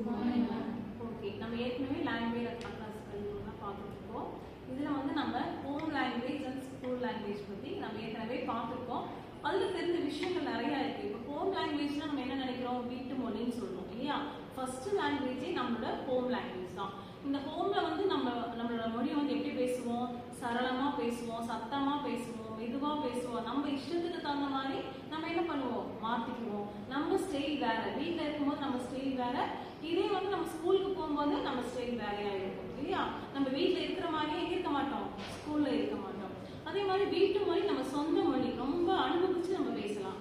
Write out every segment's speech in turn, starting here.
Good morning, ma'am. Okay, நம்ம ஏற்கனவே language கல்விலாம் பார்த்துருக்கோம். இதில் வந்து நம்ம home language and school language பற்றி நம்ம ஏற்கனவே பார்த்துருக்கோம். அதில் தெரிஞ்ச விஷயங்கள் நிறையா இருக்குது. இப்போ ஹோம் லாங்குவேஜ்னால் நம்ம என்ன நினைக்கிறோம், வீட்டு மொழின்னு சொல்கிறோம் இல்லையா. ஃபர்ஸ்ட் லாங்குவேஜே நம்மளோட ஹோம் லாங்குவேஜ் தான். இந்த ஹோமில் வந்து நம்மளோட மொழியை வந்து எப்படி பேசுவோம், சரளமாக பேசுவோம், சத்தமாக பேசுவோம், மெதுவாக பேசுவோம். நம்ம இஷ்டத்துக்கு தகுந்த மாதிரி நம்ம என்ன பண்ணுவோம், மாற்றிக்குவோம். நம்ம ஸ்டைல் வேறு, வீட்டில் இருக்கும்போது நம்ம ஸ்டைல் வேறு, இதே வந்து நம்ம ஸ்கூலுக்கு போகும்போது நம்ம ஸ்டைல் வேறையாக இருக்கும் இல்லையா. நம்ம வீட்டில் இருக்கிற மாதிரியே இருக்க மாட்டோம், ஸ்கூலில் இருக்க மாட்டோம். அதே மாதிரி வீட்டு மொழி நம்ம சொந்த மொழி, ரொம்ப அனுபவிச்சு நம்ம பேசலாம்.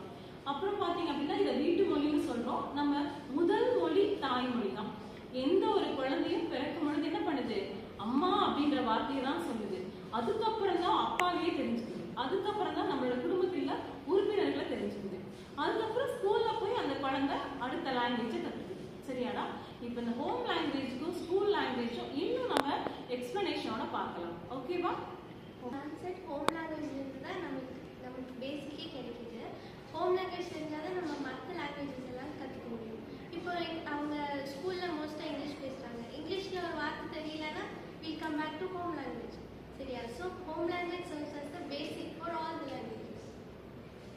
அப்புறம் பார்த்தீங்க அப்படின்னா இதை வீட்டு மொழின்னு சொல்கிறோம். நம்ம முதல் மொழி தாய்மொழி தான். எந்த ஒரு குழந்தையும் பிறக்கும் பொழுது என்ன பண்ணுது, அம்மா அப்படின்ற வார்த்தையை தான் சொல்லுது. அதுக்கப்புறம் தான் அப்பாவே தெரிஞ்சுக்குது. அதுக்கப்புறம் தான் நம்மளோட குடும்பத்தில் உறுப்பினர்களை தெரிஞ்சுக்குது. அதுக்கப்புறம் ஸ்கூல்ல போய் அந்த குழந்தை அடுத்த லாங்குவேஜை கற்றுக்குது. சரியாடா. இப்போ இந்த ஹோம் லாங்குவேஜுக்கும் ஸ்கூல் லாங்குவேஜும் இன்னும் நம்ம எக்ஸ்பிளனேஷனோட பார்க்கலாம். ஓகேவா? கான்செப்ட் ஹோம் லாங்குவேஜ்லேருந்து தான் நமக்கு பேசிக்கே கிடைக்குது. ஹோம் லாங்குவேஜ் தெரிஞ்சால் தான் நம்ம மற்ற லாங்குவேஜஸ் எல்லாம் கற்றுக்க முடியும். இப்போ அவங்க ஸ்கூலில் மோஸ்ட்டாக இங்கிலீஷ் பேசுகிறாங்க. இங்கிலீஷில் ஒரு வார்த்தை தெரியலன்னா will come back to home language. சரியா? So home language serves as the basic for all the languages.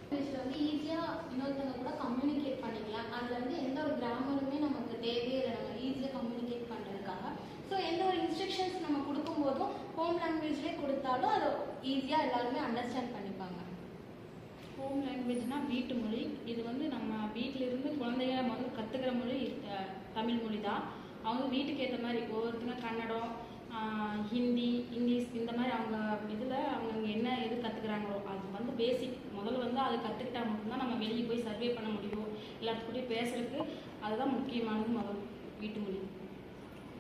லாங்குவேஜில் வந்து ஈஸியாக இன்னொருத்தவங்க கூட கம்யூனிகேட் பண்ணிக்கலாம். அதில் வந்து எந்த ஒரு கிராமருமே நமக்கு தேவையே இல்லை, நம்ம ஈஸியாக கம்யூனிகேட் பண்ணுறதுக்காக. ஸோ எந்த ஒரு இன்ஸ்ட்ரக்ஷன்ஸ் நம்ம கொடுக்கும்போதும் ஹோம் லாங்குவேஜ்லேயே கொடுத்தாலும் அதை ஈஸியாக எல்லாருமே அண்டர்ஸ்டாண்ட் பண்ணிப்பாங்க. ஹோம் லாங்குவேஜ்னா வீட்டு மொழி. இது வந்து நம்ம வீட்டிலிருந்து குழந்தைங்க முதல்ல கற்றுக்கிற மொழி தமிழ் மொழி தான். அவங்க வீட்டுக்கு ஏற்ற மாதிரி ஒவ்வொருத்தங்க கன்னடம், ஹிந்தி, இங்கிலீஷ் இந்த மாதிரி அவங்க இதில் அவங்க என்ன எது கற்றுக்குறாங்களோ அது வந்து பேசிக். முதல்ல வந்து அதை கற்றுக்கிட்டா மட்டும்தான் நம்ம வெளியே போய் சர்வே பண்ண முடியும், எல்லாத்துக்கூடயும் பேசுறதுக்கு. அதுதான் முக்கியமானது முதல் வீட்டு மொழி.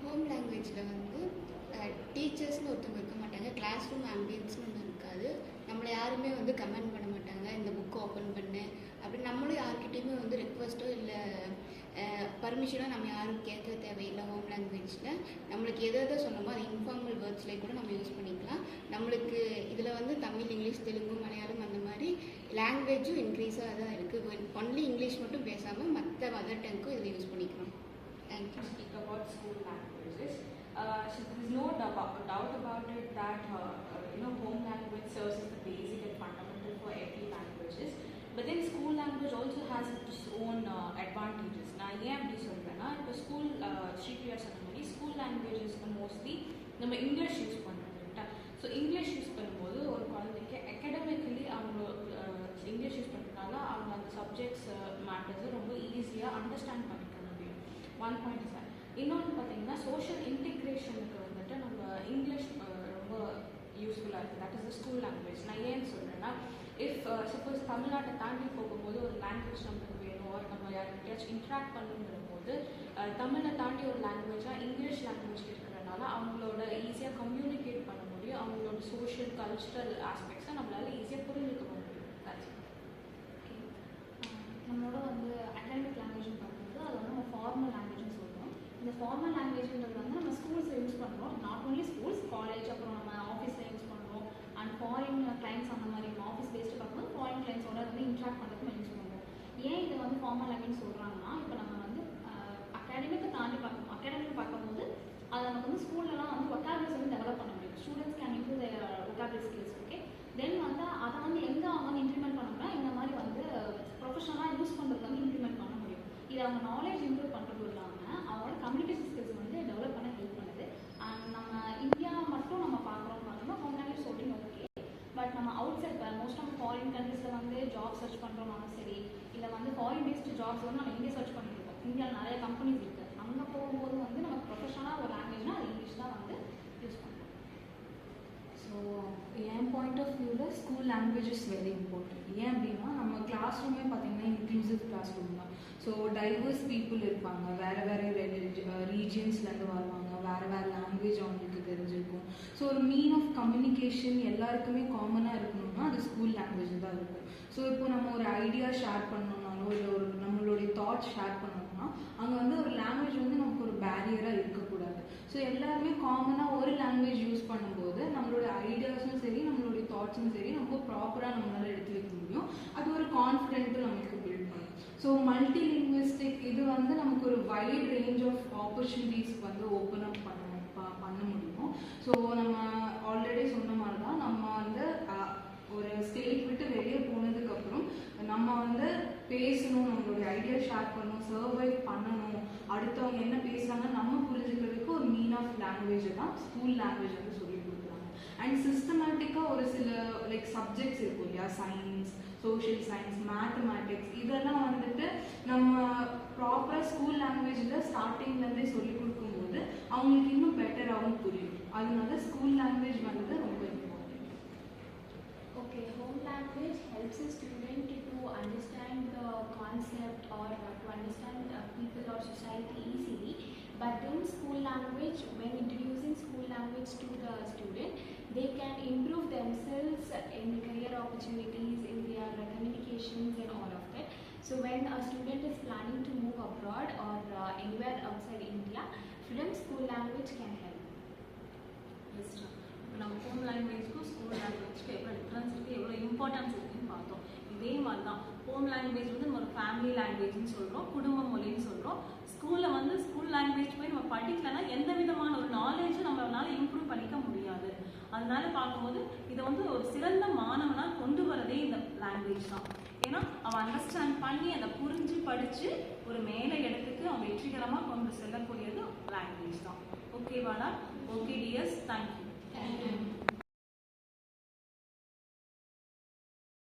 ஹோம் லாங்குவேஜில் வந்து டீச்சர்ஸ்னு ஒருத்தவங்க இருக்க மாட்டாங்க, கிளாஸ் ரூம் ஆம்பியன்ஸ்னு ஒன்று இருக்காது. நம்மளை யாருமே வந்து கமெண்ட் பண்ண மாட்டாங்க, இந்த புக்கை ஓப்பன் பண்ணு அப்படி. நம்மளும் யார்கிட்டையுமே வந்து ரெக்வஸ்ட்டோ இல்லை பர்மிஷனோ நம்ம யாரும் கேட்க தேவையில்லை. ஹோம் லாங்குவேஜில் நம்மளுக்கு எதை சொன்னோமோ அது இன்ஃபார்மல் வேர்ட்ஸ்லேயே கூட நம்ம யூஸ் பண்ணிக்கலாம். நம்மளுக்கு இதில் வந்து தமிழ், இங்கிலீஷ், தெலுங்கு, மலையாளம் அந்த மாதிரி லாங்குவேஜும் இன்க்ரீஸாக தான் இருக்குது. ஒன்லி இங்கிலீஷ் மட்டும் பேசாமல் மற்ற மதர் டங்க்கும் இதில் யூஸ் பண்ணிக்கலாம். Thank you. Speak about school languages. So there is no doubt about it that home language serves as the basic and fundamental for every languages. But then school language also has its own advantages. நான் ஏன் அப்படி சொல்கிறேன்னா, இப்போ school Sripriya சொன்ன மாதிரி school லாங்குவேஜஸ்க்கு mostly நம்ம English use பண்ணுறோம் கரெக்டாக. ஸோ இங்கிலீஷ் யூஸ் பண்ணும்போது ஒரு குழந்தைக்கு அகடமிக்கலி அவங்க இங்கிலீஷ் யூஸ் பண்ணுறதுனால அவங்க அந்த சப்ஜெக்ட்ஸ் மேட்டர்ஸை ரொம்ப ஈஸியாக அண்டர்ஸ்டாண்ட் பண்ணிக்க முடியும். One point sir. இன்னொன்று பார்த்தீங்கன்னா சோஷியல் இன்டிக்ரேஷனுக்கு வந்துட்டு நம்ம இங்கிலீஷ் ரொம்ப யூஸ்ஃபுல்லாக இருக்குது. That is the school language. நான் ஏன்னு சொல்கிறேன்னா, இஃப் சப்போஸ் தமிழ்நாட்டை தாண்டி போகும்போது ஒரு லாங்குவேஜ் நம்மளுக்கு வேணும், ஒரு நம்ம யார்கிட்டயாச்சும் இன்ட்ராக்ட் பண்ணுங்கிற போது தமிழை தாண்டி ஒரு லாங்குவேஜாக இங்கிலீஷ் லாங்குவேஜ் இருக்கிறதுனால அவங்களோட ஈஸியாக கம்யூனிகேட் பண்ண முடியும். அவங்களோட சோஷியல் கல்ச்சுரல் ஆஸ்பெக்ட்ஸை நம்மளால ஈஸியாக புரிஞ்சுக்க முடியும். நம்மளோட வந்து அகாடமிக் லாங்குவேஜ்னு பார்க்கும்போது அது வந்து நம்ம ஃபார்மல் லாங்குவேஜ்னு சொல்லுவோம். இந்த ஃபார்மல் லாங்குவேஜ்ன்றது வந்து நம்ம ஸ்கூல்ஸில் யூஸ் பண்ணுறோம். நாட் ஓன்லி ஸ்கூல்ஸ், காலேஜ், அப்புறம் நம்ம ஆஃபீஸில் யூஸ் பண்ணுறோம். அண்ட் ஃபாரின் கிளைண்ட்ஸ் அந்த மாதிரி நம்ம ஆஃபீஸ் பேஸ்டு பார்க்கும்போது ஃபாரின் கிளைண்ட்ஸோட வந்து இன்ட்ராக்ட் பண்ணுறதுக்கு நம்ம யூஸ் பண்ணுவோம். ஏன் இதை வந்து ஃபார்மல் லாங்குவேஜ் சொல்கிறாங்கன்னா, இப்போ நம்ம வந்து அகாடமிக்கை தாண்டி அகாடமிக் பார்க்கும்போது அதை நமக்கு வந்து ஸ்கூல்லலாம் வந்து ஒக்காபுலரிஸ் வந்து டெவலப் பண்ண முடியும். Students can improve their vocabulary skills. Okay, then வந்து அதை வந்து எங்கே அவங்க வந்து இம்ப்ளிமெண்ட் பண்ணணும்னா இந்த மாதிரி வந்து ப்ரொஃபஷனலாக யூஸ் பண்ணுறது வந்து இம்ப்ளிமெண்ட் பண்ண முடியும். இது அவங்க நாலேஜ் இம்ப்ரூவ் பண்ணுறது இல்லாமல் அவங்களோட கம்யூனிகேஷன் ஸ்கில்ஸ் வந்து டெவலப் பண்ண ஹெல்ப் பண்ணுது. அண்ட் நம்ம இந்தியா மட்டும் நம்ம பார்க்குறோம்னு பார்த்தோம்னா ஹோம் லாங்குவேஜ் சொல்லிங்க ஓகே. பட் நம்ம outside most of foreign கண்ட்ரீஸில் வந்து ஜாப் சர்ச் பண்ணுறோம்னாலும் சரி, இல்லை வந்து ஃபாரின் பேஸ்டு ஜாப்ஸ் வந்து நம்ம இங்கே சர்ச் பண்ணிட்டு இருக்கோம். இந்தியாவில் நிறைய கம்பெனிஸ் இருக்குது. அங்கே போகும்போது வந்து நம்ம ப்ரொஃபஷனலாக ஒரு லாங்குவேஜ்னால் அது இங்கிலீஷ் தான் வந்து யூஸ் பண்ணுறோம். ஸோ என் பாயிண்ட் ஆஃப் வியூவில் school language is very important. ஏன் அப்படின்னா நம்ம கிளாஸ் ரூமே பார்த்தீங்கன்னா இன்க்ளூசிவ் கிளாஸ் ரூம் தான். ஸோ டைவர்ஸ் பீப்புள் இருப்பாங்க, வேறு வேறு ரீஜியன்ஸ்லேருந்து வருவாங்க, வேறு வேறு லாங்குவேஜ் அவங்களுக்கு தெரிஞ்சிருக்கும். ஸோ ஒரு மீன் ஆஃப் கம்யூனிகேஷன் எல்லாருக்குமே காமனாக இருக்கணும்னா அது ஸ்கூல் லாங்குவேஜ் தான் இருக்கும். ஸோ இப்போ நம்ம ஒரு ஐடியா ஷேர் பண்ணணும்னாலும் இல்லை ஒரு நம்மளுடைய தாட்ஸ் ஷேர் பண்ணணும்னா அங்கே வந்து ஒரு லாங்குவேஜ் வந்து நமக்கு ஒரு பேரியராக இருக்கக்கூடாது. ஸோ எல்லாருமே காமனாக ஒரு லாங்குவேஜ் யூஸ் பண்ணும்போது நம்மளோட ஐடியாஸும் சரி நம்மளுடைய தாட்ஸும் சரி நமக்கு ப்ராப்பராக நம்மளால் எடுத்து வைக்க முடியும். அது ஒரு கான்ஃபிடென்ட்டும் நமக்கு பில்ட் பண்ணும். ஸோ மல்டிலிங்குவிஸ்டிக் இது வந்து நமக்கு ஒரு வைட் ரேஞ்ச் ஆஃப் ஆப்பர்ச்சுனிட்டிஸ் வந்து ஓப்பன் அப் பண்ண முடியும். ஸோ நம்ம ஆல்ரெடி சொன்ன மாதிரி தான் நம்ம வந்து ஒரு ஸ்டேட் விட்டு வெளியே போனதுக்கப்புறம் நம்ம வந்து பேசணும், நம்மளுடைய ஐடியா ஷேர் பண்ணணும், சர்வை பண்ணணும், அடுத்தவங்க என்ன பேசுகிறாங்க நம்ம புரிஞ்சுக்கிறதுக்கு ஒரு மீன் ஆஃப் லாங்குவேஜை தான் ஸ்கூல் லாங்குவேஜ் வந்து சொல்லி கொடுக்குறாங்க. அண்ட் சிஸ்டமேட்டிக்காக ஒரு சில லைக் சப்ஜெக்ட்ஸ் இருக்கும் இல்லையா, சயின்ஸ், சோஷியல் சயின்ஸ், மேத்தமேட்டிக்ஸ், இதெல்லாம் வந்துட்டு நம்ம ப்ராப்பராக ஸ்கூல் லாங்குவேஜில் ஸ்டார்டிங்லேருந்தே சொல்லி கொடுக்கும்போது அவங்களுக்கு இன்னும் பெட்டராகவும் புரியும். அதனால ஸ்கூல் லாங்குவேஜ் வந்து ரொம்ப important. Okay, home language helps a student to understand the concept or to understand people or society easily. But in school language, when introducing school language to the student, they can improve themselves in career opportunities, in their communications and all of that. So when a student is planning to move abroad or anywhere outside India, from school language can help. பெஸ்ட்டாக இப்போ நம்ம home லாங்குவேஜ்க்கும் school லாங்குவேஜ்க்கும் எவ்வளோ difference இருக்குது, எவ்வளோ importance இருக்குதுன்னு பார்த்தோம். இதே மாதிரி தான் ஹோம் லாங்குவேஜ் வந்து நம்ம ஒரு ஃபேமிலி லாங்குவேஜ்னு சொல்கிறோம், குடும்ப மொழின்னு சொல்கிறோம். ஸ்கூலில் வந்து ஸ்கூல் லாங்குவேஜ் போய் நம்ம படிக்கலைன்னா எந்த விதமான ஒரு நாலேஜும் நம்மளால இம்ப்ரூவ் பண்ணிக்க முடியாது. அதனால பார்க்கும்போது இதை வந்து ஒரு சிறந்த மாணவனாக கொண்டு வரதே இந்த லாங்குவேஜ் தான். ஏன்னா அவன் அண்டர்ஸ்டாண்ட் பண்ணி அதை புரிஞ்சு படித்து ஒரு மேலே இடத்துக்கு அவன் வெற்றிகரமாக கொண்டு செல்லக்கூடியது லாங்குவேஜ் தான். ஓகேவாடா? Okay dears, thank you.